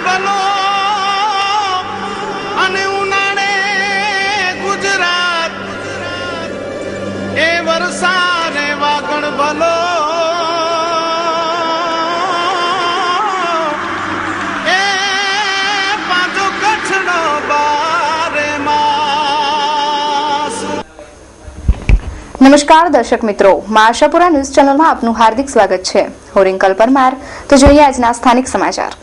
ભલો અને ઉનાળે ગુજરાત એ વરસાદ વાગણ ભલો એ પાછો કચ્છનો બારે માસ। નમસ્કાર દર્શક મિત્રો, માં આશાપુરા ન્યૂઝ ચેનલમાં આપનું હાર્દિક સ્વાગત છે। હું રિંકલ પરમાર। તો જોઈએ આજના સ્થાનિક સમાચાર।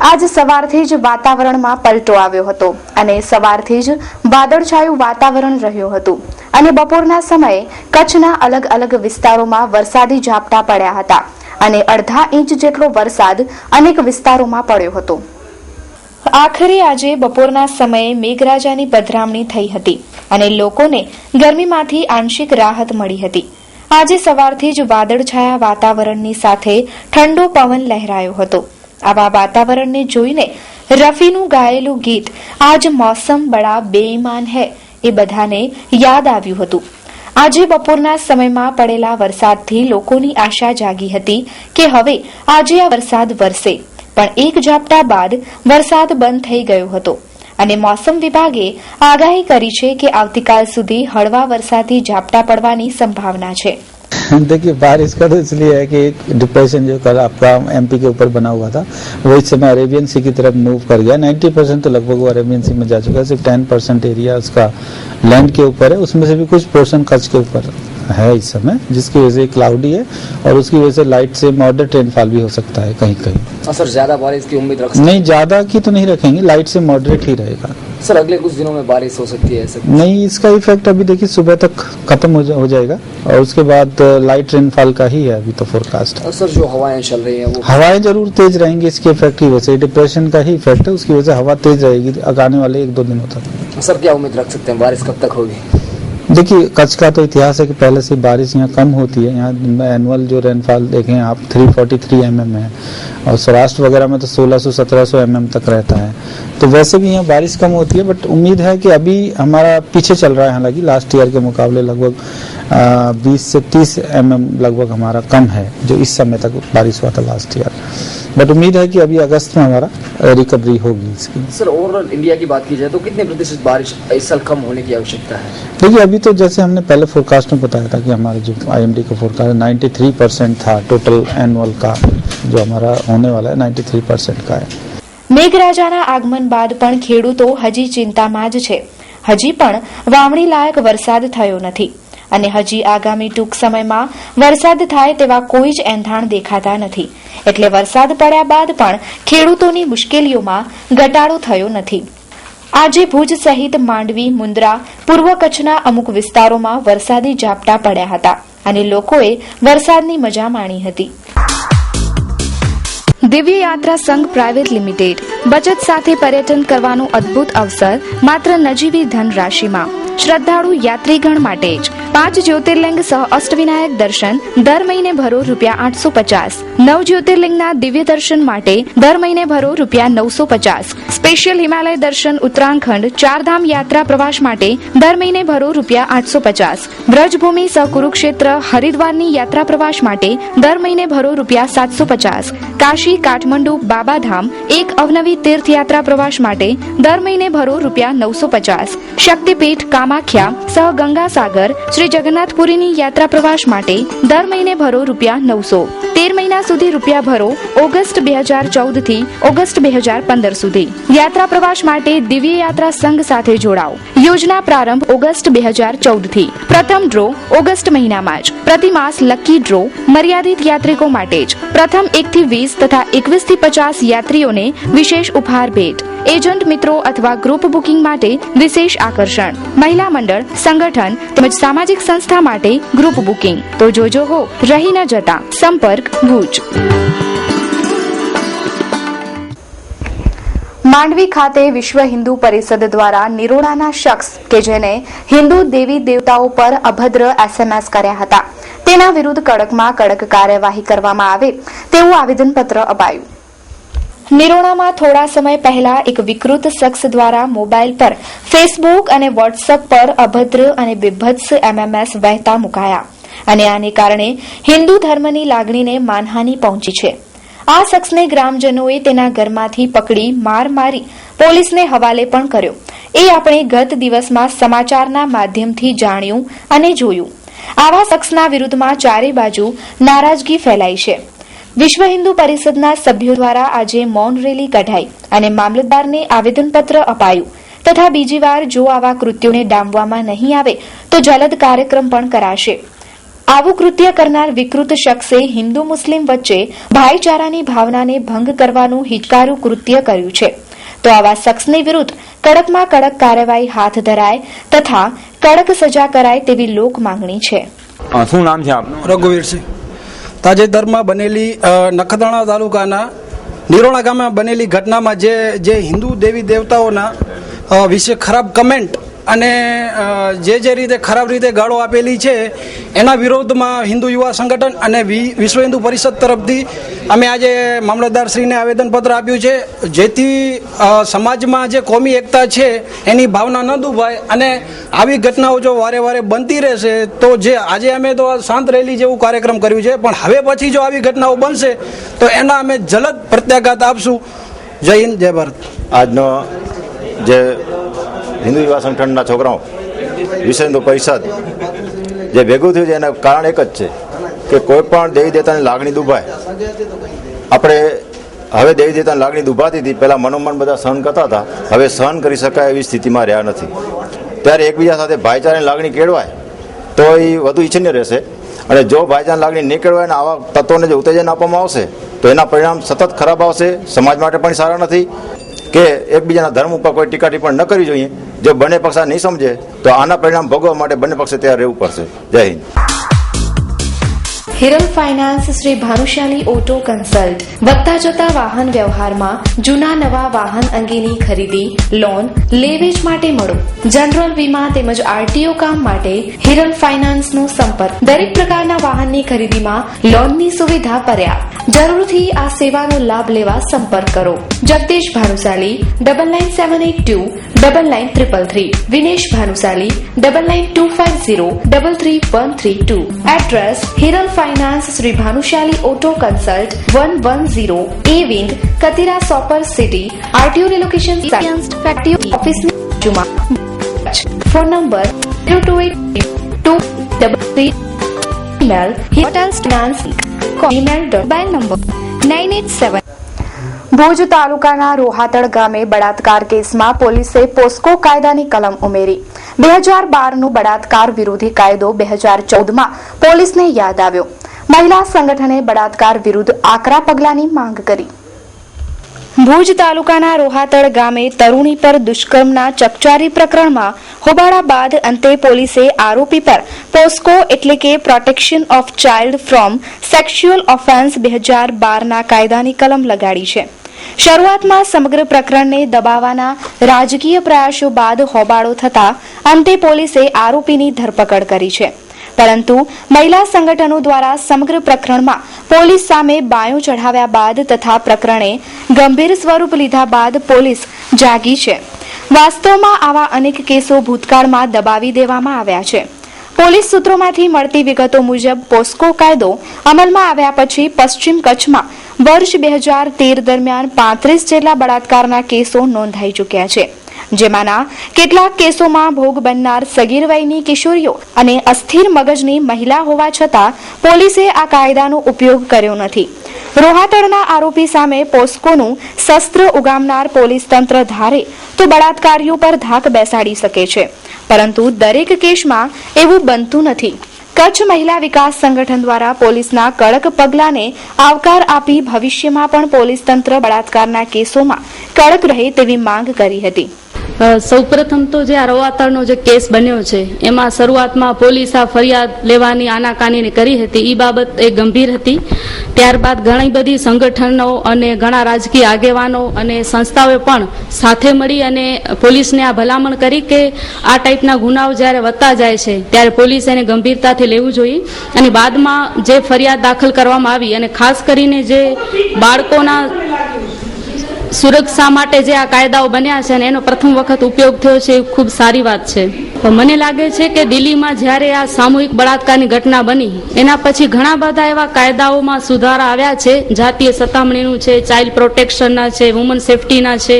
આજ સવારથી જ વાતાવરણમાં પલટો આવ્યો હતો અને સવારથી જ વાદળછાયું વાતાવરણ રહ્યું હતું અને બપોરના સમયે કચ્છના અલગ અલગ વિસ્તારોમાં વરસાદી ઝાપટા પડ્યા હતા અને અડધા ઇંચ જેટલો વરસાદ અનેક વિસ્તારોમાં પડ્યો હતો। આખરે આજે બપોરના સમયે મેઘરાજાની પધરામણી થઈ હતી અને લોકોને ગરમીમાંથી આંશિક રાહત મળી હતી। આજે સવારથી જ વાદળછાયા વાતાવરણની સાથે ઠંડો પવન લહેરાયો હતો। આવા વાતાવરણને જોઈને રફીનું ગાયેલું ગીત આજ મોસમ બડા બેઈમાન હૈ એ બધાને યાદ આવ્યું હતું। આજે બપોરના સમયમાં પડેલા વરસાદથી લોકોની આશા જાગી હતી કે હવે આજે આ વરસાદ વરસે, પણ એક ઝાપટા બાદ વરસાદ બંધ થઈ ગયો હતો અને મોસમ વિભાગે આગાહી કરી છે કે આવતીકાલ સુધી હળવા વરસાદી ઝાપટા પડવાની સંભાવના છે। देखिए, बारिश का तो इसलिए है कि एक डिप्रेशन जो कल आपका एमपी के ऊपर बना हुआ था वो इस समय अरेबियन सी की तरफ मूव कर गया। 90% तो लगभग वो अरेबियन सी में जा चुका है। सिर्फ 10% एरिया उसका लैंड के ऊपर है, उसमें से भी कुछ पोर्शन कच्छ के ऊपर है इस समय, जिसकी वजह से क्लाउडी है और उसकी वजह से लाइट से मॉडरेट रेनफॉल भी हो सकता है कहीं कहीं। सर, ज्यादा बारिश की उम्मीद रख सकते नहीं, ज्यादा की तो नहीं रखेंगे, लाइट से मॉडरेट ही रहेगा। सर, अगले कुछ दिनों में बारिश हो सकती है ऐसा? नहीं, इसका इफेक्ट अभी देखिए सुबह तक खत्म हो जाएगा और उसके बाद लाइट रेनफॉल का ही है अभी तो फोरकास्ट। और सर, जो हवाएं चल रही हैं वो हवाएं जरूर तेज रहेंगी, इसके इफेक्ट की वजह से, डिप्रेशन का ही इफेक्ट है, उसकी वजह से हवा तेज रहेगी आने वाले 1-2 दिनों तक। सर, क्या उम्मीद रख सकते हैं, बारिश कब तक होगी? देखिए, कच्छ का तो इतिहास है कि पहले से बारिश यहाँ कम होती है। यहाँ एनुअल जो रेनफॉल देखें आप 343 mm है और सौराष्ट्र वगैरह में तो 1600-1700 mm तक रहता है। तो वैसे भी यहाँ बारिश कम होती है, बट उम्मीद है कि अभी हमारा पीछे चल रहा है, हालांकि लास्ट ईयर के मुकाबले लगभग 20 से 30 mm लगभग हमारा कम है जो इस समय तक बारिश हुआ था लास्ट ईयर। बट उम्मीद है कि अभी अगस्त में हमारा रिकवरी होगी इसकी। सर, ओवरऑल इंडिया की बात की जाए तो कितने प्रतिशत बारिश इस साल कम होने की आवश्यकता है? देखिए, अभी तो जैसे हमने पहले फोरकास्ट में बताया था कि हमारा जो IMD का फोरकास्ट 93% था टोटल एनुअल का, जो हमारा होने वाला है 93% का है। મેઘરાજાના આગમન બાદ પણ ખેડૂતો હજી ચિંતામાં જ છે। હજી પણ વાવણી લાયક વરસાદ થયો નથી અને હજી આગામી ટૂંક સમયમાં વરસાદ થાય તેવા કોઈ જ એંધાણ દેખાતા નથી, એટલે વરસાદ પડ્યા બાદ પણ ખેડૂતોની મુશ્કેલીઓમાં ઘટાડો થયો નથી। આજે ભુજ સહિત માંડવી, મુન્દ્રા, પૂર્વ કચ્છના અમુક વિસ્તારોમાં વરસાદી ઝાપટા પડ્યા હતા અને લોકોએ વરસાદની મજા માણી હતી। દિવ્ય યાત્રા સંઘ પ્રાઇવેટ લિમિટેડ બચત સાથે પર્યટન કરવાનો અદ્ભુત અવસર માત્ર નજીવી ધનરાશિમાં। શ્રદ્ધાળુ યાત્રીગણ માટે જ 5 જ્યોતિર્લિંગ સહ અષ્ટવિનાયક દર્શન દર મહિને ભરો ₹850। 9 જ્યોતિર્લિંગના દિવ્ય દર્શન માટે દર મહિને ભરો ₹950। સ્પેશિયલ હિમાલય દર્શન ઉત્તરાખંડ 4 ધામ યાત્રા પ્રવાસ માટે દર મહિને ભરો ₹850। વ્રજભૂમિ સહ કુરુક્ષેત્ર હરિદ્વારની યાત્રા પ્રવાસ માટે દર મહિને ભરો ₹750। કાશી, કાઠમંડુ, બાબાધામ એક અવનવી તીર્થયાત્રા પ્રવાસ માટે દર મહિને ભરો ₹950। શક્તિપીઠ કામાખ્યા સહ ગંગાસાગર શ્રી જગન્નાથપુરીની યાત્રા પ્રવાસ માટે દર મહિને ભરો ₹900। 13 મહિના સુધી રૂપિયા ભરો ઓગસ્ટ 2014 થી ઓગસ્ટ 2015 સુધી। યાત્રા પ્રવાસ માટે દિવ્ય યાત્રા સંઘ સાથે જોડાઓ। યોજના પ્રારંભ ઓગસ્ટ 2014 થી। પ્રથમ ડ્રો ઓગસ્ટ મહિનામાં જ। પ્રતિમાસ લકી ડ્રો મર્યાદિત યાત્રિકો માટે જ। પ્રથમ 1 થી 20 તથા 21 થી 50 યાત્રીઓને વિશેષ ઉપહાર ભેટ। એજન્ટ મિત્રો અથવા ગ્રુપ બુકિંગ માટે વિશેષ આકર્ષણ। મહિલા મંડળ, સંગઠન તેમજ સામાજિક સંસ્થા માટે ગ્રુપ બુકિંગ। તો જોજો હો, રહી ન જતા। સંપર્ક ભુજ। માંડવી ખાતે વિશ્વ હિન્દુ પરિષદ દ્વારા નિરોડાના શખ્સ કે જેને હિન્દુ દેવી દેવતાઓ પર અભદ્ર SMS કર્યા હતા તેના વિરુદ્ધ કડકમાં કડક કાર્યવાહી કરવામાં આવે તેવું આવેદનપત્ર અપાયું। નિરોણામાં થોડા સમય પહેલા એક વિકૃત શખ્સ દ્વારા મોબાઈલ પર ફેસબુક અને વોટ્સએપ પર અભદ્ર અને વિભત્સ MMS વહેતા મુકાયા અને આને કારણે હિન્દુ ધર્મની લાગણીને માનહાનિ પહોંચી છે। આ શખ્સને ગ્રામજનોએ તેના ઘરમાંથી પકડી માર મારી પોલીસને હવાલે પણ કર્યો. એ આપણે ગત દિવસમાં સમાચારના માધ્યમથી જાણ્યું અને જોયું. આવા શખ્સના વિરુદ્ધમાં ચારે બાજુ નારાજગી ફેલાઈ છે. વિશ્વ હિન્દુ પરિષદના સભ્યો દ્વારા આજે મૌન રેલી કઢાઈ અને મામલતદારને આવેદનપત્ર અપાયું તથા બીજી વાર જો આવા કૃત્યોને ડામવામાં નહીં આવે તો જલદ કાર્યક્રમ પણ કરાશે. આવું કૃત્ય કરનાર વિકૃત શખ્સે હિન્દુ મુસ્લિમ વચ્ચે ભાઈચારાની ભાવનાને ભંગ કરવાનું હિચકારું કૃત્ય કર્યું છે. તો આવા શખ્સની વિરુદ્ધ કડકમાં કડક કાર્યવાહી હાથ ધરાય તથા કડક સજા કરાય તેવી લોક માંગણી છે. શું નામ છે આપનું? રઘુવીરસિંહ. તાજેતરમાં બનેલી નખત્રાણા તાલુકાના નિરોણા ગામમાં બનેલી ઘટનામાં જે હિન્દુ દેવી દેવતાઓના વિશે ખરાબ કમેન્ટ અને જે રીતે ખરાબ રીતે ગાળો આપેલી છે એના વિરોધમાં હિન્દુ યુવા સંગઠન અને વિશ્વ હિન્દુ પરિષદ તરફથી અમે આજે મામલતદારશ્રીને આવેદનપત્ર આપ્યું છે, જેથી સમાજમાં જે કોમી એકતા છે એની ભાવના ન દુભાય અને આવી ઘટનાઓ જો વારે વારે બનતી રહેશે તો જે આજે અમે તો શાંત રેલી જેવું કાર્યક્રમ કર્યું છે, પણ હવે પછી જો આવી ઘટનાઓ બનશે તો એના અમે જલદ પ્રત્યાઘાત આપશું. જય હિન્દ, જય ભારત. આજનો જે હિન્દુ યુવા સંગઠનના છોકરાઓ વિશ્વ હિન્દુ પરિષદ જે ભેગું થયું છે એના કારણ એક જ છે કે કોઈ પણ દેવી દેવતાની લાગણી દુભાય. આપણે હવે દેવી દેવતાની લાગણી દુભાતી હતી, પહેલાં મનોમન બધા સહન કરતા હતા, હવે સહન કરી શકાય એવી સ્થિતિમાં રહ્યા નથી. ત્યારે એકબીજા સાથે ભાઈચારાની લાગણી કેળવાય તો એ વધુ ઈચ્છનીય રહેશે. અને જો ભાઈચારાની લાગણી નહીં કેળવાય અને આવા તત્વોને જો ઉત્તેજન આપવામાં આવશે તો એના પરિણામ સતત ખરાબ આવશે. સમાજ માટે પણ સારા નથી કે એકબીજાના ધર્મ ઉપર કોઈ ટીકા ટિપ્પણી ન કરવી જોઈએ. જો બંને પક્ષ નહીં સમજે તો આના પરિણામ ભોગવવા માટે બંને પક્ષે તૈયાર રહેવું પડશે. જય Hind. Hiral finance Shri Bhanushali auto consult વધતા જતા વાહન વ્યવહારમાં જૂના નવા વાહન અંગેની ખરીદી, લોન, લેવેચ માટે મળો. જનરલ વીમા તેમજ આરટીઓ કામ માટે હિરલ ફાઇનાન્સનો સંપર્ક. દરેક પ્રકારના વાહનની ખરીદીમાં લોનની સુવિધા પર્યાપ્ત. જરૂરથી આ સેવાનો લાભ લેવા સંપર્ક કરો. Jagdish Bhanushali 9978299333. Vinesh Bhanushali 9925033132. Address Hiral finance Shri Bhanushali auto consult 110 A wing, Katira super city. RTO relocation factory ઓફિસની બાજુમાં. Phone number 0282333. Email hotels finance email mobile number 987. Bhuj તાલુકાના રોહાતડ ગામે બળાત્કાર કેસમાં પોલીસે પોસ્કો કાયદાની કલમ ઉમેરી. 2012નો બળાત્કાર વિરોધી કાયદો 2014માં પોલીસને યાદ આવ્યો. મહિલા સંગઠને બળાત્કાર વિરુદ્ધ આકરા પગલાંની માંગ કરી. ભુજ તાલુકાના રોહાતડ ગામે તરુણી પર દુષ્કર્મના ચકચારી પ્રકરણમાં હોબાળા બાદ અંતે પોલીસે આરોપી પર પોસ્કો એટલે કે protection of child from sexual offence 2012ના કાયદાની કલમ લગાડી છે. શરૂઆતમાં સમગ્ર પ્રકરણને દબાવવાના રાજકીય પ્રયાસો બાદ હોબાળો થતા અંતે પોલીસે આરોપીની ધરપકડ કરી છે. પરંતુ મહિલા સંગઠનો દ્વારા સમગ્ર પ્રકરણમાં પોલીસ સામે બાયો ચઢાવ્યા બાદ તથા પ્રકરણે ગંભીર સ્વરૂપ લીધા બાદ પોલીસ જાગી છે. વાસ્તવમાં આવા અનેક કેસો ભૂતકાળમાં દબાવી દેવામાં આવ્યા છે. પોલીસ સૂત્રોમાંથી મળતી વિગતો મુજબ પોસ્કો કાયદો અમલમાં આવ્યા પછી પશ્ચિમ કચ્છમાં વર્ષ 2013 દરમિયાન 35 જેટલા બળાત્કારના કેસો નોંધાઈ ચૂક્યા છે. જેમાંના કેટલાક કેસોમાં ભોગ બનનાર સગીર વયની કિશોરીઓ અને અસ્થિર મગજની મહિલા હોવા છતાં પોલીસે આ કાયદાનો ઉપયોગ કર્યો નથી. રોહાતડના આરોપી સામે પોસ્કોનું શસ્ત્ર ઉગામનાર પોલીસ તંત્ર ધારે તો બળાત્કારીઓ પર ધાક બેસાડી શકે છે, પરંતુ દરેક કેસમાં એવું બનતું નથી. કચ્છ મહિલા વિકાસ સંગઠન દ્વારા પોલીસના કડક પગલાંને આવકાર આપી ભવિષ્યમાં પણ પોલીસ તંત્ર બળાત્કારના કેસોમાં કડક રહે તેવી માંગ કરી હતી. સૌપ્રથમ તો જે આ રોહાતડનો જે કેસ બન્યો છે એમાં શરૂઆતમાં પોલીસ આ ફરિયાદ લેવાની આનાકાની કરી હતી. એ બાબત એ ગંભીર હતી. ત્યારબાદ ઘણી બધી સંગઠનો અને ઘણા રાજકીય આગેવાનો અને સંસ્થાઓએ પણ સાથે મળી અને પોલીસને આ ભલામણ કરી કે આ ટાઈપના ગુનાઓ જ્યારે વધતા જાય છે ત્યારે પોલીસ એને ગંભીરતાથી લેવું જોઈએ. અને બાદમાં જે ફરિયાદ દાખલ કરવામાં આવી અને ખાસ કરીને જે બાળકોના સુરક્ષા માટે જે આ કાયદાઓ બન્યા છે અને એનો પ્રથમ વખત ઉપયોગ થયો છે એ ખૂબ સારી વાત છે. મને લાગે છે કે દિલ્હીમાં જ્યારે આ સામૂહિક બળાત્કારની ઘટના બની એના પછી ઘણા બધા એવા કાયદાઓમાં સુધારા આવ્યા છે, જાતીય સતામણીનું છે, ચાઇલ્ડ પ્રોટેક્શનના છે, વુમન સેફટીના છે.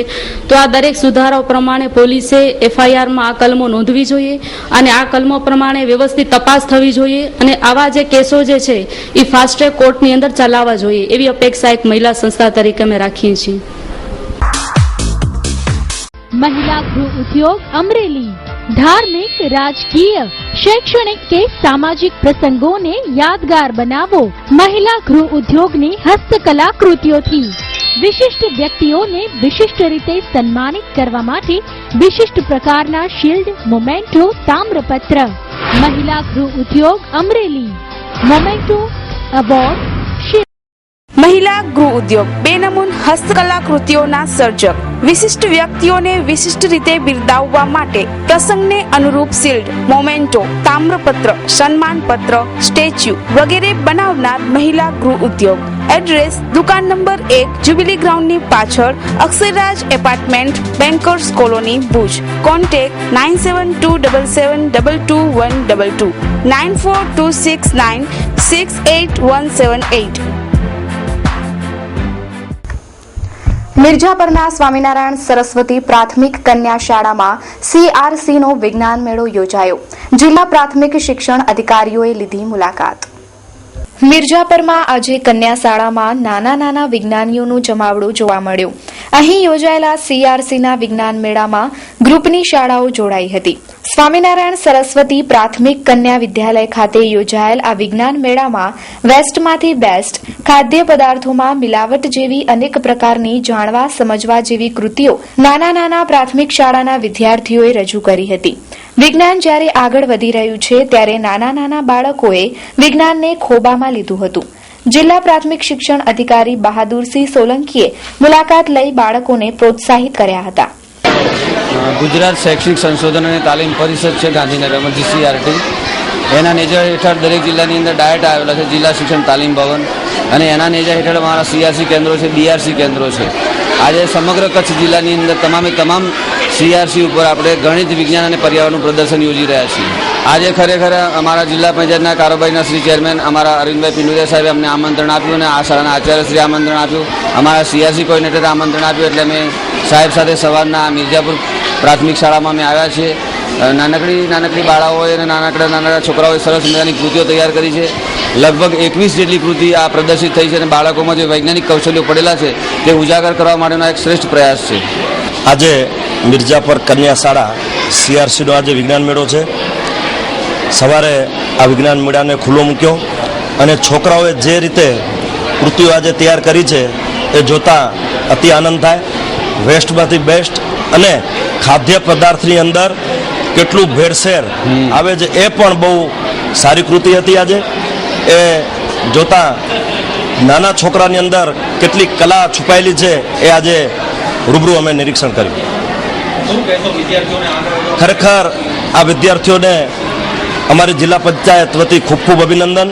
તો આ દરેક સુધારાઓ પ્રમાણે પોલીસે FIRમાં આ કલમો નોંધવી જોઈએ અને આ કલમો પ્રમાણે વ્યવસ્થિત તપાસ થવી જોઈએ અને આવા જે કેસો જે છે એ ફાસ્ટ ટ્રેક કોર્ટની અંદર ચલાવવા જોઈએ એવી અપેક્ષા એક મહિલા સંસ્થા તરીકે અમે રાખીએ છીએ. महिला गृह उद्योग अमरेली धार्मिक, राजकीय, शैक्षणिक के सामाजिक प्रसंगों ने यादगार बनावो. महिला गृह उद्योगनी हस्तकला कृतियोथी विशिष्ट व्यक्तिओने विशिष्ट रीते सन्मानित करवा माटे विशिष्ट प्रकारना शील्ड, मोमेंटो, ताम्रपत्र. महिला गृह उद्योग अमरेली मोमेंटो अवॉर्ड. મહિલા ગૃહ ઉદ્યોગ બેનમૂન હસ્તકલાકૃતિઓના સર્જક વિશિષ્ટ વ્યક્તિઓને વિશિષ્ટ રીતે બિરદાવવા માટે પ્રસંગને અનુરૂપ શિલ્ડ, મોમેન્ટો, તામ્રપત્ર, સન્માનપત્ર, સ્ટેચ્યુ વગેરે બનાવનાર મહિલા ગૃહ ઉદ્યોગ. એડ્રેસ દુકાન નંબર 1 જ્યુબિલી ગ્રાઉન્ડની પાછળ, Aksharraj apartment, bankers colony, Bhuj. Contact 9727722122 9426968178. મિર્જાપરના સ્વામિનારાયણ સરસ્વતી પ્રાથમિક કન્યા શાળામાં CRC નો વિજ્ઞાન મેળો યોજાયો. જિલ્લા પ્રાથમિક શિક્ષણ અધિકારીઓએ લીધી મુલાકાત. મિર્જાપરમાં આજે કન્યા શાળામાં નાના વિજ્ઞાનીઓનું જમાવડું જોવા મળ્યું. અહીં યોજાયેલા CRCના વિજ્ઞાન મેળામાં ગ્રુપની શાળાઓ જોડાઈ હતી. સ્વામિનારાયણ સરસ્વતી પ્રાથમિક કન્યા વિદ્યાલય ખાતે યોજાયેલ આ વિજ્ઞાન મેળામાં વેસ્ટમાંથી બેસ્ટ, ખાદ્ય પદાર્થોમાં મિલાવટ જેવી અનેક પ્રકારની જાણવા સમજવા જેવી કૃતિઓ નાના પ્રાથમિક શાળાના વિદ્યાર્થીઓએ રજૂ કરી હતી. વિજ્ઞાન જ્યારે આગળ વધી રહ્યું છે ત્યારે નાના બાળકોએ વિજ્ઞાનને ખોબામાં લીધું હતું. જિલ્લા પ્રાથમિક શિક્ષણ અધિકારી બહાદુરસિંહ સોલંકીએ મુલાકાત લઈ બાળકોને પ્રોત્સાહિત કર્યા હતા. ગુજરાત શૈક્ષણિક સંશોધન અને તાલીમ પરિષદ છે ગાંધીનગરમાં, GCRT, એના નેજા હેઠળ દરેક જિલ્લાની અંદર ડાયટ આવેલા છે, જિલ્લા શિક્ષણ તાલીમ ભવન, અને એના નેજા હેઠળ અમારા CRC કેન્દ્રો છે, BRC કેન્દ્રો છે. આજે સમગ્ર કચ્છ જિલ્લાની અંદર તમામ CRC ઉપર આપણે ગણિત, વિજ્ઞાન અને પર્યાવરણનું પ્રદર્શન યોજી રહ્યા છીએ. આજે ખરેખર અમારા જિલ્લા પંચાયતના કારોબારીના શ્રી ચેરમેન અમારા અરવિંદભાઈ પિંડુરિયા સાહેબે અમને આમંત્રણ આપ્યું અને આ શાળાના આચાર્યશ્રી આમંત્રણ આપ્યું, અમારા CRC કોર્ડિનેટરે આમંત્રણ આપ્યું, એટલે અમે સાહેબ સાથે સવારના મિર્જાપુર પ્રાથમિક શાળામાં અમે આવ્યા છીએ. નાનકડી બાળાઓએ અને નાનકડા છોકરાઓએ સરસ મજાની કૃતિઓ તૈયાર કરી છે. લગભગ 21 જેટલી કૃતિ આ પ્રદર્શિત થઈ છે અને બાળકોમાં જે વૈજ્ઞાનિક કૌશલ્યો પડેલા છે તે ઉજાગર કરવા માટેનો એક શ્રેષ્ઠ પ્રયાસ છે. આજે મિર્જાપર કન્યા શાળા CRCનો આજે વિજ્ઞાન મેળો છે. સવારે આ વિજ્ઞાન મેળાને ખુલ્લો મૂક્યો અને છોકરાઓએ જે રીતે કૃતિઓ આજે તૈયાર કરી છે એ જોતા અતિ આનંદ થાય. વેસ્ટમાંથી બેસ્ટ અને ખાદ્ય પદાર્થની અંદર કેટલું ભેળસેળ આવે છે એ પણ બહુ સારી કૃતિ હતી. આજે એ જોતા નાના છોકરાની અંદર કેટલી કલા છુપાયેલી છે એ આજે રૂબરૂ અમે નિરીક્ષણ કર્યું. ખરેખર આ વિદ્યાર્થીઓને અમારી જિલ્લા પંચાયત વતી ખૂબ ખૂબ અભિનંદન.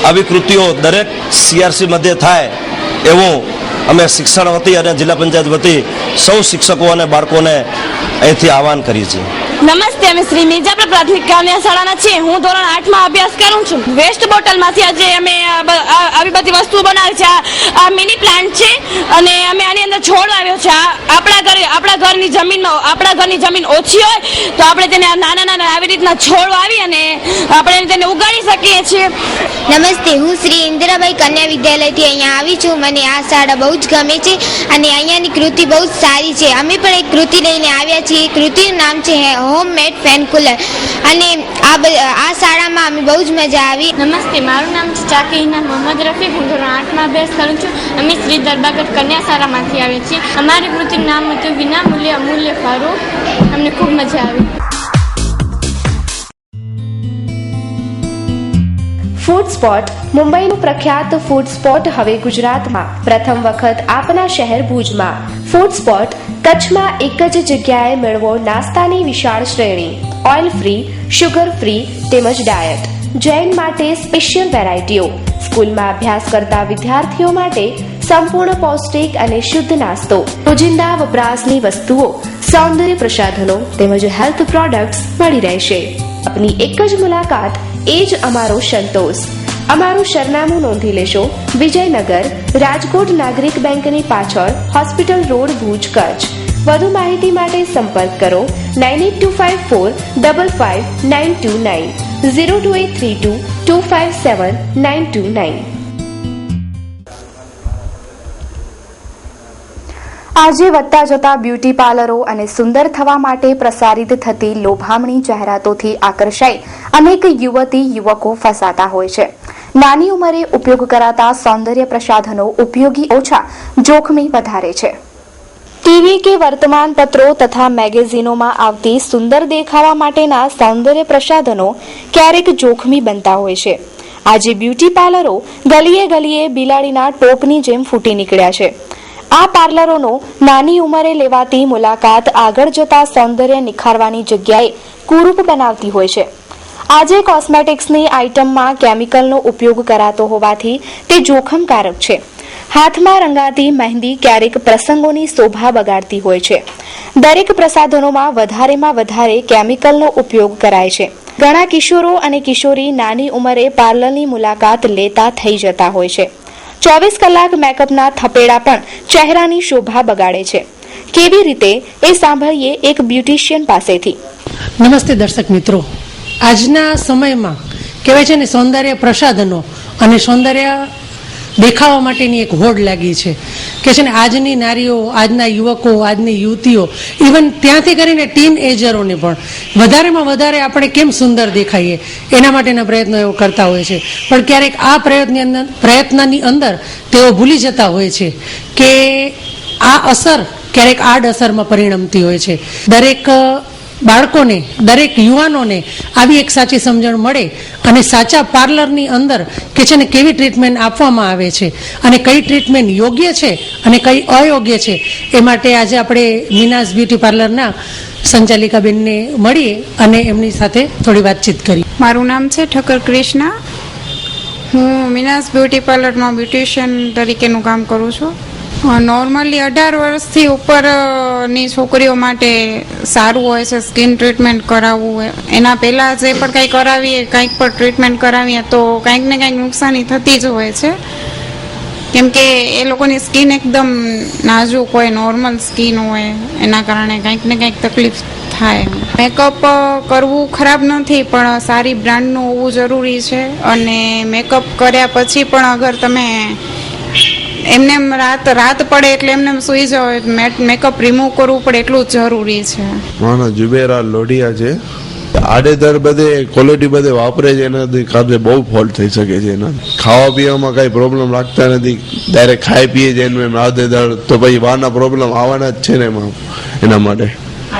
આવી કૃતિઓ દરેક CRC મધ્યે થાય એવું અમે શિક્ષણ વતી અને જિલ્લા પંચાયત વતી સૌ શિક્ષકો અને બાળકોને અહીંથી આહવાન કરીએ છીએ. નમસ્તે, અમે શ્રી મિર્જાપર પ્રાથમિક કન્યા શાળાના છીએ. હું ધોરણ 8માં અભ્યાસ કરું છું. વેસ્ટ બોટલમાંથી આજે અમે આવી બધી વસ્તુઓ બનાવી છે. આ મિની પ્લાન્ટ છે અને અમે આની અંદર છોડ વાવ્યો છે. આપણા ઘરની જમીન ઓછી હોય તો આપણે તેને નાના આવી રીતના છોડ વાવી અને આપણે તેને ઉગાડી શકીએ છીએ. નમસ્તે, હું શ્રી ઇન્દિરાબાઈ કન્યા વિદ્યાલયથી અહીંયા આવી છું. મને આ શાળા બહુ જ ગમે છે અને અહીંયાની કૃતિ બહુ જ સારી છે. અમે પણ એક કૃતિ લઈને આવ્યા છીએ. કૃતિનું નામ છે હોમમેડ ફેન કુલર અને આ શાળામાં અમે બહુ જ મજા આવી. નમસ્તે, મારું નામ છે ચાકીના મોહમ્મદ રફીક. હું ધોરણ 8માં અભ્યાસ કરું છું. અમે શ્રી દરબાગઢ કન્યા શાળામાંથી આવ્યા છીએ. અમારી કૃતિનું નામ હતું વિના મૂલ્ય અમૂલ્ય ફારો. અમને ખૂબ મજા આવી. Food spot. મુંબઈનું પ્રખ્યાત ફૂડ સ્પોટ હવે ગુજરાતમાં પ્રથમ વખત આપના શહેર ભુજમાં. ફૂડ સ્પોટ કચ્છમાં એક જ જગ્યાએ મેળવો નાસ્તાની વિશાળ શ્રેણી, ઓઇલ ફ્રી, શુગર ફ્રી તેમજ ડાયટ. જૈન માટે સ્પેશિયલ વેરાયટીઓ, સ્કૂલમાં અભ્યાસ કરતા વિદ્યાર્થીઓ માટે સંપૂર્ણ પૌષ્ટિક અને શુદ્ધ નાસ્તો, રોજિંદા વપરાશની વસ્તુઓ, સૌંદર્ય પ્રસાધનો તેમજ હેલ્થ પ્રોડક્ટ્સ મળી રહેશે. આપની એક જ મુલાકાત એ જ અમારો સંતોષ. અમારું સરનામું નોંધી લેશો. વિજયનગર, રાજકોટ નાગરિક બેંકની પાછળ, હોસ્પિટલ રોડ, ભુજ, કચ્છ. વધુ માહિતી માટે સંપર્ક કરો 9825455929 02832257929. આજે વધતા જતા બ્યુટી પાર્લરો અને સુંદર થવા માટે પ્રસારિત થતી લોભામણી જાહેરાતોથી આકર્ષાઈ અનેક યુવતી યુવકો ફસાતા હોય છે. નાની ઉંમરે ઉપયોગ કરાતા સૌંદર્ય પ્રસાધનો ઉપયોગી ઓછા, જોખમી વધારે છે. ટીવી કે વર્તમાન પત્રો તથા મેગેઝિનોમાં આવતી સુંદર દેખાવા માટેના સૌંદર્ય પ્રસાધનો ક્યારેક જોખમી બનતા હોય છે. આજે બ્યુટી પાર્લરો ગલીએ ગલીએ બિલાડીના ટોપની જેમ ફૂટી નીકળ્યા છે. આ પાર્લરોનો નાની ઉંમરે લેવાતી મુલાકાત આગળ જતા સૌંદર્ય નિખારવાની જગ્યાએ કુરૂપ બનાવતી હોય છે. આજે કોસ્મેટિક્સની આઇટમમાં કેમિકલનો ઉપયોગ કરાતો હોવાથી તે જોખમકારક છે. હાથમાં રંગાતી મહેંદી ક્યારેક પ્રસંગોની શોભા બગાડતી હોય છે. દરેક પ્રસાધનોમાં વધારેમાં વધારે કેમિકલનો ઉપયોગ કરાય છે. ઘણા કિશોરો અને કિશોરી નાની ઉંમરે પાર્લરની મુલાકાત લેતા થઈ જતા હોય છે. 24 કલાક મેકઅપના થપેડા પણ ચહેરાની શોભા બગાડે છે. કેવી રીતે એ સાંભળીએ એક બ્યુટિશિયન પાસેથી. નમસ્તે દર્શક મિત્રો. આજના સમયમાં કહેવાય છે ને, સૌંદર્ય પ્રસાધનો અને સૌંદર્ય દેખાવા માટેની એક હોડ લાગી છે કે છે ને, આજની નારીઓ, આજના યુવકો, આજની યુવતીઓ, ઇવન ત્યાંથી કરીને ટીન એજરોને પણ વધારેમાં વધારે આપણે કેમ સુંદર દેખાઈએ એના માટેના પ્રયત્નો એવો કરતા હોય છે. પણ ક્યારેક આ પ્રયત્નની અંદર તેઓ ભૂલી જતા હોય છે કે આ અસર ક્યારેક આડ અસરમાં પરિણમતી હોય છે. દરેક બાળકોને, દરેક યુવાનોને આવી એક સાચી સમજણ મળે અને સાચા પાર્લરની અંદર કે છે ને કેવી ટ્રીટમેન્ટ આપવામાં આવે છે અને કઈ ટ્રીટમેન્ટ યોગ્ય છે અને કઈ અયોગ્ય છે, એ માટે આજે આપણે મીનાસ બ્યુટી પાર્લરના સંચાલિકાબેનને મળીએ અને એમની સાથે થોડી વાતચીત કરીએ. મારું નામ છે ઠક્કર કૃષ્ણા. હું મીનાસ બ્યુટી પાર્લરમાં બ્યુટિશિયન તરીકેનું કામ કરું છું. નોર્મલી 18 વર્ષથી ઉપરની છોકરીઓ માટે સારું હોય છે સ્કિન ટ્રીટમેન્ટ કરાવવું હોય. એના પહેલાં જે પણ કંઈ કરાવીએ, કંઈક પણ ટ્રીટમેન્ટ કરાવીએ તો કંઈક ને કંઈક નુકસાની થતી જ હોય છે, કેમ કે એ લોકોની સ્કિન એકદમ નાજુક હોય, નોર્મલ સ્કિન હોય, એના કારણે કંઈક ને કંઈક તકલીફ થાય. મેકઅપ કરવું ખરાબ નથી, પણ સારી બ્રાન્ડનું હોવું જરૂરી છે. અને મેકઅપ કર્યા પછી પણ અગર તમે એમને રાત પડે એટલે એમને સુઈ જાવ, મેકઅપ રિમૂવ કરવું પડે એટલું જ જરૂરી છે. મારા જુબેરા લોઢિયા છે. આડેધડ બધે ક્વોલિટી બધે વાપરે છે, એનાથી કારણે બહુ ફોલ્ટ થઈ શકે છે. એના ખાવા પીવામાં કઈ પ્રોબ્લેમ લાગતા નથી. ડાયરેક્ટ ખાઈ પીએ છે એમ આડેધડ, તો પછી બહારના પ્રોબ્લેમ આવવાના જ છે ને એમાં. એના માટે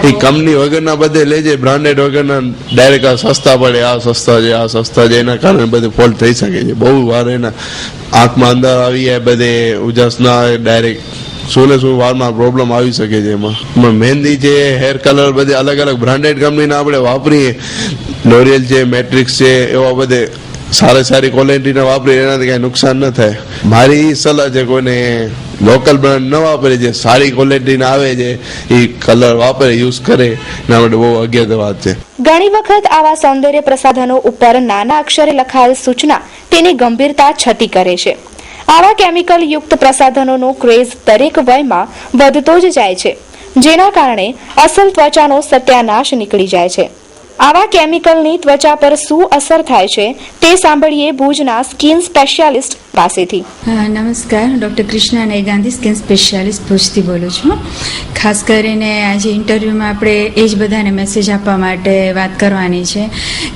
એ કંપની વગરના બધે લે છે, બ્રાન્ડેડ વગરના ડાયરેક્ટ આ સસ્તા પડે, આ સસ્તા છે, આ સસ્તા છે, એના કારણે બધે ફોલ્ટ થઈ શકે છે. બહુ વાર એના આંખમાં અંદર આવી જાય, બધે ઉજાસ ના આવે, ડાયરેક્ટ શું વારમાં પ્રોબ્લેમ આવી શકે છે. એમાં મહેંદી છે, હેર કલર બધે અલગ અલગ બ્રાન્ડેડ કંપનીના આપણે વાપરીએ, લોરિયલ છે, મેટ્રિક્સ છે, એવા બધે સારી ક્વોલિટીના વાપરીએ, એનાથી કઈ નુકસાન ન થાય. મારી સલાહ છે કોઈને લોકલ બ્રાન્ડ ન વાપરે, જે સારી ક્વોલિટીના આવે છે એ કલર વાપરે, યુઝ કરે, એના માટે બહુ અગત્યની વાત છે. ઘણી વખત આવા સૌંદર્ય પ્રસાધનો ઉપર નાના અક્ષરે લખાયેલ સૂચના તેની ગંભીરતા છતી કરે છે. આવા કેમિકલ યુક્ત પ્રસાધનોનો ક્રેઝ દરેક વયમાં વધતો જ જાય છે, જેના કારણે અસલ ત્વચાનો સત્યાનાશ નીકળી જાય છે. આવા કેમિકલની ત્વચા પર શું અસર થાય છે તે સાંભળીએ ભુજના સ્કિન સ્પેશિયાલિસ્ટ પાસેથી. નમસ્કાર, doctor Krishna Gandhi, skin specialist ભુજથી બોલું છું. ખાસ કરીને આજે ઇન્ટરવ્યૂમાં આપણે એ જ બધાને મેસેજ આપવા માટે વાત કરવાની છે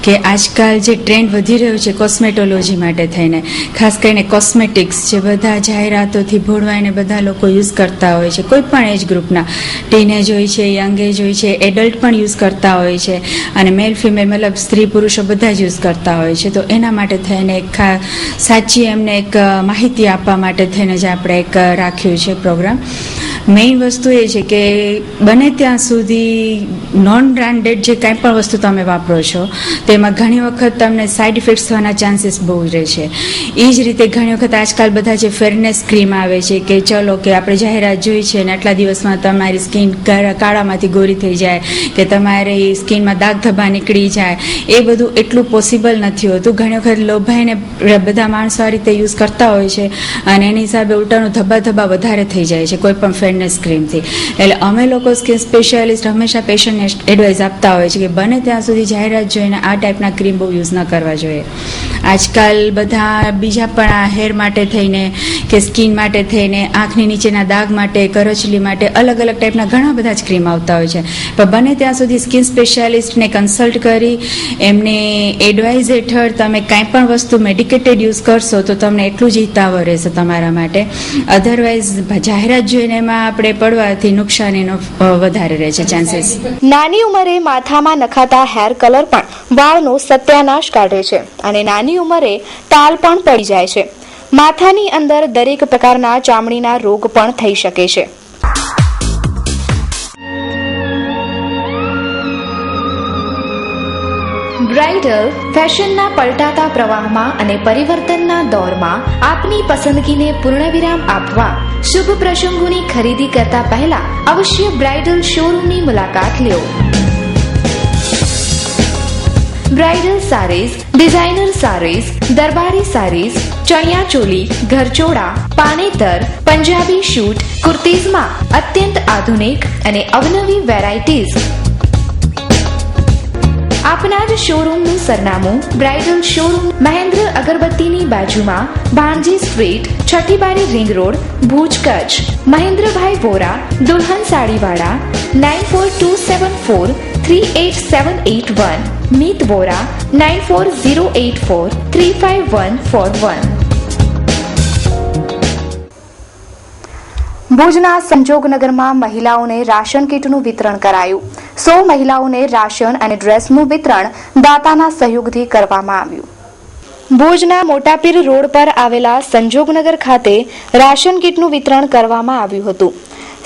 કે આજકાલ જે ટ્રેન્ડ વધી રહ્યો છે કોસ્મેટોલોજી માટે થઈને, ખાસ કરીને કોસ્મેટિક્સ જે બધા જાહેરાતોથી ભોળવાઈને બધા લોકો યુઝ કરતા હોય છે, કોઈ પણ એજ ગ્રુપના, ટીનેજ હોય છે, યંગ એજ હોય છે, એડલ્ટ પણ યુઝ કરતા હોય છે, અને મેલ ફિમેલ મતલબ સ્ત્રી પુરુષો બધા જ યુઝ કરતા હોય છે. તો એના માટે થઈને એક સાચી એમને એક માહિતી આપવા માટે થઈને જ આપણે એક રાખ્યું છે પ્રોગ્રામ. મેઇન વસ્તુ એ છે કે બને ત્યાં સુધી નોન બ્રાન્ડેડ જે કાંઈ પણ વસ્તુ તમે વાપરો છો તેમાં ઘણી વખત તમને સાઇડ ઇફેક્ટ્સ થવાના ચાન્સીસ બહુ રહે છે. એ જ રીતે ઘણી વખત આજકાલ બધા જે ફેરનેસ ક્રીમ આવે છે કે ચલો કે આપણે જાહેરાત જોઈ છે અને આટલા દિવસમાં તમારી સ્કિન કાળામાંથી ગોરી થઈ જાય કે તમારી સ્કિનમાં દાગ ધબ્બા નીકળી જાય, એ બધું એટલું પોસિબલ નથી હોતું. ઘણી વખત લોભાઈને બધા માણસો આ રીતે યુઝ કરતા હોય છે અને એની હિસાબે ઉલટાનું ધબ્બા વધારે થઈ જાય છે કોઈ પણ ફેરનેસ ક્રીમથી. એટલે અમે લોકો સ્કિન સ્પેશિયાલિસ્ટ હંમેશા પેશન્ટને એડવાઇસ આપતા હોય છે કે બને ત્યાં સુધી જાહેરાત જોઈને આ ટાઈપના ક્રીમ બહુ યુઝ ન કરવા જોઈએ. આજકાલ બધા બીજા પણ આ હેર માટે થઈને કે સ્કિન માટે થઈને, આંખની નીચેના દાગ માટે, કરચલી માટે અલગ અલગ ટાઈપના ઘણા બધા જ ક્રીમ આવતા હોય છે. પણ બને ત્યાં સુધી સ્કિન સ્પેશિયાલિસ્ટને કન્સલ્ટ કરી એમને એડવાઇસ હેઠળ તમે કાંઈ પણ વસ્તુ મેડિકેટેડ યુઝ કરશો તો તમને એટલું જ હિતાવહ રહેશે તમારા માટે. અધરવાઇઝ જાહેરાત જોઈને એમાં આપણે પડવાથી નુકસાનીનો વધારે રહે છે ચાન્સીસ. નાની ઉંમરે માથામાં નખાતા હેર કલર પણ વાળનો સત્યાનાશ કાઢે છે અને નાની ઉંમરે ટાલ પણ પડી જાય છે. માથાની અંદર દરેક પ્રકારના ચામડીના રોગ પણ થઈ શકે છે. બ્રાઇડલ ફેશનના પલટાતા પ્રવાહમાં અને પરિવર્તનના દોરમાં આપની પસંદગીને પૂર્ણવિરામ આપવા શુભ પ્રસંગોની ખરીદી કરતા પહેલા અવશ્ય બ્રાઇડલ શોરૂમની મુલાકાત લો. બ્રાઇડલ સારીઝ, ડિઝાઇનર સારીઝ, દરબારી સારીઝ, ચણિયા ચોલી, ઘરચોળા, પાનેતર, પંજાબી શૂટ, કુર્તીઝમાં અત્યંત આધુનિક અને અવનવી વેરાયટીઝ. આપના જ શોરૂમનું સરનામું બ્રાઇડલ શોરૂમ, મહેન્દ્ર અગરબત્તીની બાજુમાં, ભાણજી સ્ટ્રીટ, છઠ્ઠી બારી રિંગ રોડ, ભુજ, કચ્છ. મહેન્દ્રભાઈ વોરા, દુલ્હન સાડીવાળા, 9427438781. મીત વોરા, 9408435141. ભુજના સંજોગનગરમાં મહિલાઓને રાશન કીટનું વિતરણ કરાયું. 100 મહિલાઓને રાશન અને ડ્રેસનું વિતરણ દાતાના સહયોગથી કરવામાં આવ્યું. ભુજના મોટાપીર રોડ પર આવેલા સંજોગનગર ખાતે રાશન કીટનું વિતરણ કરવામાં આવ્યું હતું.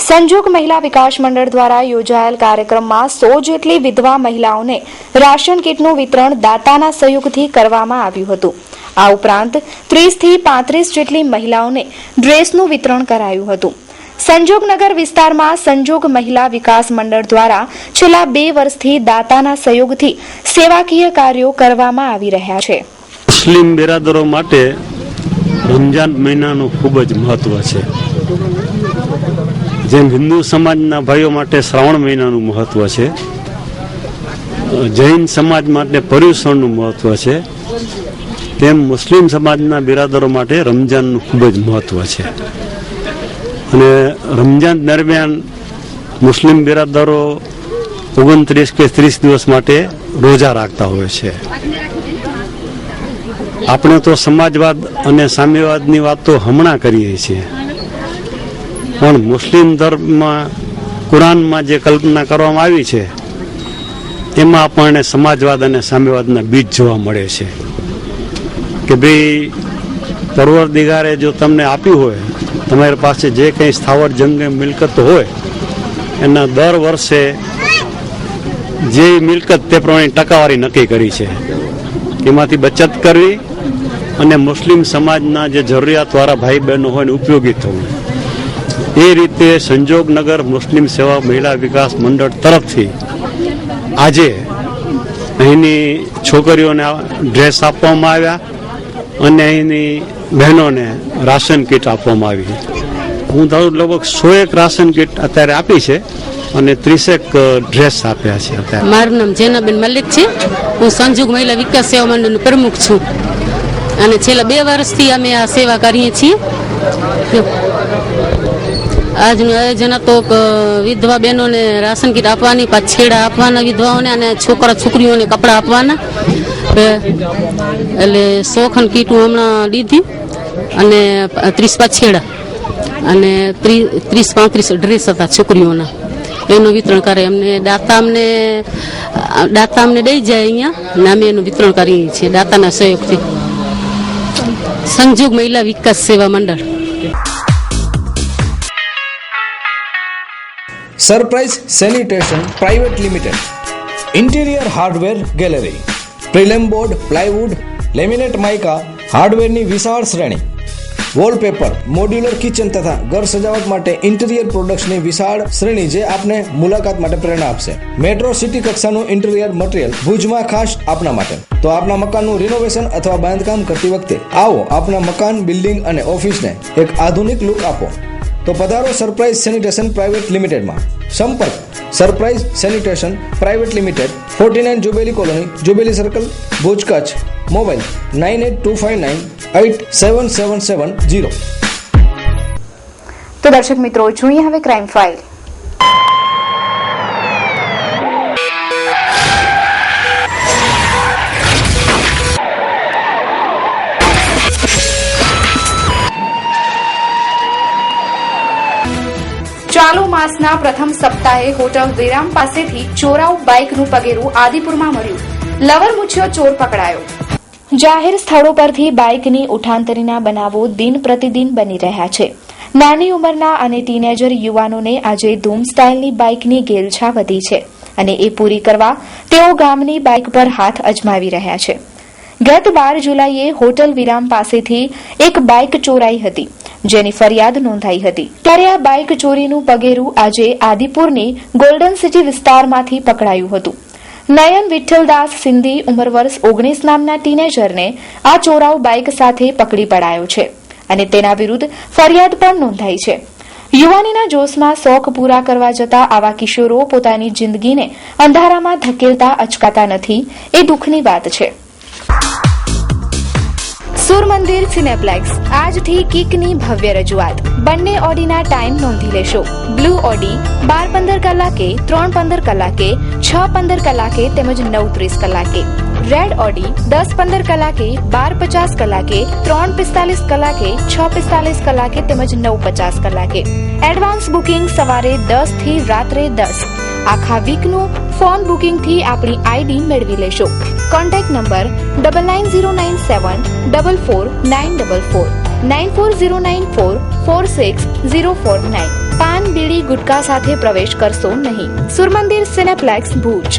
સંજોગ મહિલા વિકાસ મંડળ દ્વારા યોજાયેલ કાર્યક્રમમાં 100 જેટલી વિધવા મહિલાઓને રાશન કીટનું વિતરણ દાતાના સહયોગથી કરવામાં આવ્યું હતું. આ ઉપરાંત 30 થી 35 જેટલી મહિલાઓને ડ્રેસનું વિતરણ કરાયું હતું. સંજોગનગર વિસ્તારમાં સંજોગ મહિલા વિકાસ મંડળ દ્વારા છેલ્લા 2 વર્ષથી દાતાના સહયોગથી સેવાકીય કાર્યો કરવામાં આવી રહ્યા છે. મુસ્લિમ બિરાદરો માટે રમજાન મહિનાનું ખૂબ જ મહત્વ છે. જેમ હિન્દુ સમાજના ભાઈઓ માટે શ્રાવણ મહિનાનું મહત્વ છે, જૈન સમાજ માટે પર્યુષણનું મહત્વ છે, તેમ મુસ્લિમ સમાજના બિરાદરો માટે રમજાનનું ખૂબ જ મહત્વ છે. અને રમજાન દરમિયાન મુસ્લિમ બિરાદરો 29 કે 30 દિવસ માટે રોજા રાખતા હોય છે. આપણે તો સમાજવાદ અને સામ્યવાદની વાત તો હમણાં કરીએ છીએ, પણ મુસ્લિમ ધર્મમાં કુરાનમાં જે કલ્પના કરવામાં આવી છે એમાં આપણને સમાજવાદ અને સામ્યવાદના બીજ જોવા મળે છે કે ભાઈ પરવરદિગારે જો તમને આપ્યું હોય, તમારી પાસે જે કંઈ સ્થાવર જંગમ મિલકત હોય એના દર વર્ષે જે મિલકત તે પ્રમાણે ટકાવારી નક્કી કરી છે, એમાંથી બચત કરવી અને મુસ્લિમ સમાજના જે જરૂરિયાતવાળા ભાઈ બહેનો હોય ને ઉપયોગી થવું. એ રીતે સંજોગનગર મુસ્લિમ સેવા મહિલા વિકાસ મંડળ તરફથી આજે અહીંની છોકરીઓને ડ્રેસ આપવામાં આવ્યા અને અહીંની બહેનોને રાશન કીટ આપવામાં આવી. હું લગભગ 100 રાશન કીટ અત્યારે આપી છે અને 30 ડ્રેસ આપ્યા છે. અત્યારે મારું નામ જેનાબેન મલિક છે. હું સંજોગ મહિલા વિકાસ સેવા મંડળનું પ્રમુખ છું અને છેલ્લા 2 વર્ષથી અમે આ સેવા કરીએ છીએ. આજનું આયોજન હતો વિધવા બહેનોને રાશન કીટ આપવાની, પાછેડા આપવાના વિધવાઓને અને છોકરીઓને કપડાં આપવાના. એટલે 100 ખંડ કીટ હું હમણાં લીધી અને 30 પાછેડા અને 30-35 ડ્રેસ હતા છોકરીઓના, એનું વિતરણ કરે. અમને દાતા અમને દઈ જાય અહીંયા અને અમે એનું વિતરણ કરીએ છીએ દાતાના સહયોગથી. સંજોગ મહિલા વિકાસ સેવા મંડળ. Surprise sanitation private limited, interior hardware gallery, prelam board, plywood, laminate mica હાર્ડવેરની વિશાળ શ્રેણી, વોલપેપર, મોડ્યુલર કિચન તથા ઘર સજાવટ માટે ઇન્ટિરિયર પ્રોડક્ટ્સની વિશાળ શ્રેણી જે આપને મુલાકાત માટે પ્રેરણા આપશે. મેટ્રો સિટી કક્ષાનું ઇન્ટિરિયર મટીરિયલ ભુજમાં ખાસ આપના માટે. તો આપના મકાનનું રિનોવેશન અથવા બાંધકામ કરતી વખતે આવો આપના મકાન, બિલ્ડિંગ અને ઓફિસને એક આધુનિક લુક આપો. તો પધારો સરપ્રાઇઝ સેનિટેશન પ્રાઇવેટ લિમિટેડમાં. સંપર્ક surprise sanitation private limited, 49 jubilee colony, jubilee circle, Bhuj, Kutch. Mobile 9825987770. તો દર્શક મિત્રો, જોઈએ હવે ક્રાઇમ ફાઇલ. ચાલુ માસના પ્રથમ સપ્તાહે હોટલ વિરામ પાસેથી ચોરાઉ બાઇકનું પગેરું આદિપુરમાં મળ્યું. લવર મૂછ્યો ચોર પકડાયો. જાહેર સ્થળો પરથી બાઇકની ઉઠાંતરીના બનાવો દિન પ્રતિદિન બની રહ્યા છે. નાની ઉંમરના અને ટીનેજર યુવાનોને આજે ધૂમ સ્ટાઇલની બાઇકની ઘેલછા વધી છે અને એ પૂરી કરવા તેઓ ગામની બાઇક પર હાથ અજમાવી રહ્યા છે. ગત 12 જુલાઈએ હોટલ વિરામ પાસેથી એક બાઇક ચોરાઈ હતી, જેની ફરિયાદ નોંધાઈ હતી. ત્યારે આ બાઇક ચોરીનું પગેરું આજે આદિપુરની ગોલ્ડન સિટી વિસ્તારમાંથી પકડાયું હતું. નયન વિઠ્ઠલદાસ સિંધી ઉંમર વર્ષ 19 નામના ટીનેજરને આ ચોરાઉ બાઇક સાથે પકડી પડાયો છે અને તેના વિરુદ્ધ ફરિયાદ પણ નોંધાઈ છે. યુવાનીના જોશમાં શોખ પૂરા કરવા જતા આવા કિશોરો પોતાની જિંદગીને અંધારામાં ધકેલતા અચકાતા નથી, એ દુઃખની વાત છે. સુરમંદિર સિનેપ્લેક્સ આજથી કિકની ભવ્ય રજૂઆત. બંને ઓડીના ટાઈમ નોંધી લેશો. બ્લુ ઓડી 12:15 કલાકે, 3:15 કલાકે, 6:15 કલાકે તેમજ 9:30 કલાકે. રેડ ઓડી 10:15 કલાકે, 12:50 કલાકે, 3:45 કલાકે, 6:45 કલાકે તેમજ 9:50 કલાકે. એડવાન્સ બુકિંગ સવારે 10 થી રાત્રે 10. આખા વીકનું ફોન બુકિંગથી આપણી આઈડી મેળવી લેશો. Contact number 9909744944, 9409446049. પાન, બીડી, ગુટકા સાથે પ્રવેશ કરશો નહીં. સુરમંદિર સિનેપ્લેક્સ, ભુજ.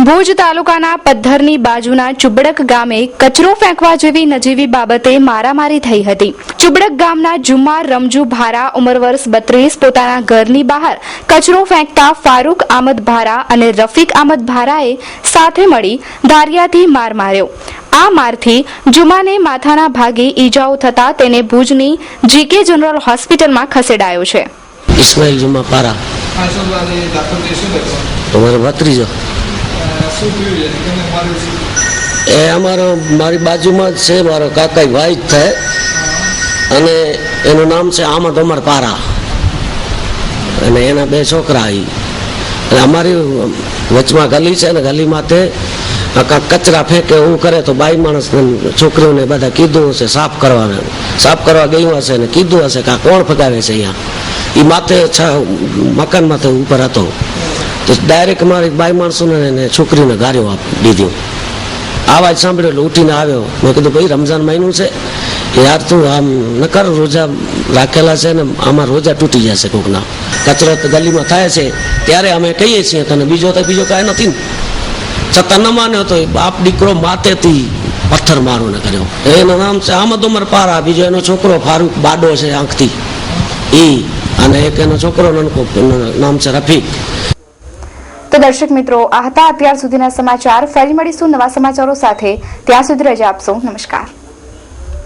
ભુજ તાલુકાના પદ્ધરની બાજુના ચુબડક ગામે કચરો ફેંકવા જેવી નજીવી બાબતે મારામારી થઈ હતી. ચુબડક ગામના જુમ્માર રમજુ ભારા ઉંમર વર્ષ 32 પોતાના ઘરની બહાર કચરો ફેંકતા ફારૂક આમદ ભારા અને રફીક આમદ ભારાએ સાથે મળી ધારિયાથી માર માર્યો. આ મારથી જુમાને માથાના ભાગે ઈજાઓ થતા તેને ભુજની જીકે જનરલ હોસ્પિટલમાં ખસેડાયો છે. ઇસ્માઇલ જુમા પારા તમારો ભત્રીજો એ અમારો મારી બાજુમાં જ છે, મારો કાકા ભાઈ જ થાય અને એનું નામ છે આમદ ઉમર પારા અને એના 2 છોકરા. અને અમારી વચમાં ગલી છે ને ગલીમાં તે કચરા ફેંકે એવું કરે તો બાઈ માણસ છોકરીઓને બધા કીધું હશે સાફ કરવા ગયું હશે ને કીધું હશે કે આ કોણ ફગાવે છે અહીંયા. એ માથે મકાન માથે ઉપર હતો તો ડાયરેક્ટ મારી બાઈ માણસોને છોકરીને ગાર્યો આપી દીધું. આવાજ સાંભળ્યો એટલે ઉઠીને આવ્યો. મેં કીધું ભાઈ રમઝાન મહિનું છે યાર, તું આમ નકર રોજા રાખેલા છે ને આમાં રોજા તૂટી જશે કોકના. કચરો ગલીમાં થાય છે ત્યારે અમે કહીએ છીએ તને, બીજો કાંઈ નથી ને. છતાં ન માન્યો તો બાપ દીકરો માથેથી પથ્થર મારો ને કર્યો. એનું નામ છે આમદ ઉમર પારા, બીજો એનો છોકરો ફારૂક બાડો છે આંખથી એ, અને એક એનો છોકરો નનકો નામ છે રફીક. તો દર્શક મિત્રો, આ હતા અત્યાર સુધીના સમાચાર. ફરી મળીશું નવા સમાચારો સાથે. ત્યાં સુધી રજા આપશો. નમસ્કાર.